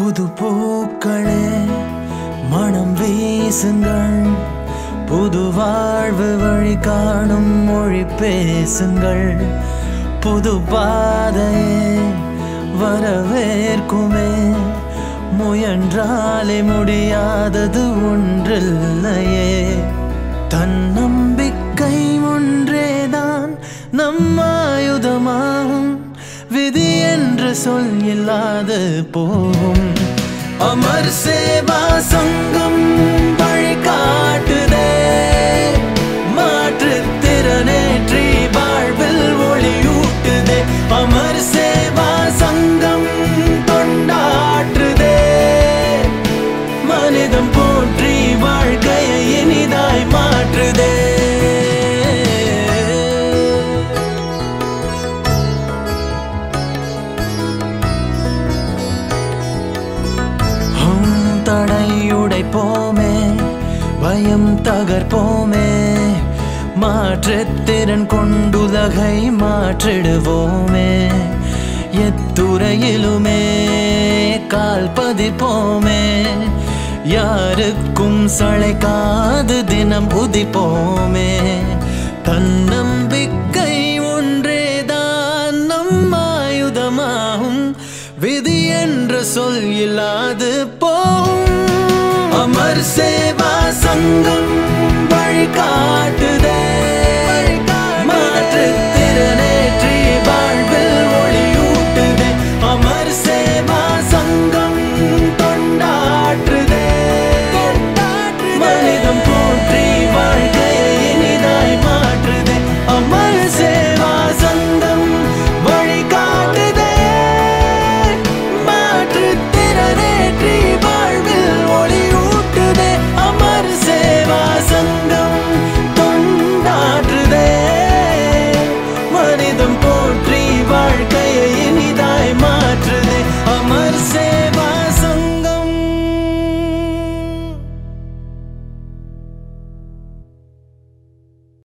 புது பூக்களே மனம் வீசுங்கள், புது வாழ்வு வழி காணும் மொழி பேசுங்கள். புது பாதையே வரவேற்குமே, முயன்றாலே முடியாதது ஒன்றில்லையே. தன்னம்பிக்கை ஒன்றேதான் நம்மாயுதமாகும், விதி என்று சொல் இல்லாது போகும். அமர் சேவா சங்கம் வழிகாட்டுதே, மாற்றுத் திறனேற்றி வாழ்வில் ஒளியூட்டுதே. அமர் சேவா சங்கம் கொண்டாற்றுதே, மனிதம் போற்றி வாழ்க்கையை இனிதாய் மாற்றுதே. தடையுடைப்போமே, பயம் தகர்ப்போமே, மாற்றுத்திறன் கொண்டுலகை மாற்றிடுவோமே. எத்துறையிலுமே கால் பதிப்போமே, யாருக்கும் சளைக்காது தினம் உதிப்போமே. தன்னம்பிக்கை ஒன்றேதான் நம்மாயுதமாகும், விதி என்ற சொல் இல்லாது போகும். அமர் சேவா சங்கம் வழிகாட்டுதே, மாற்றுத்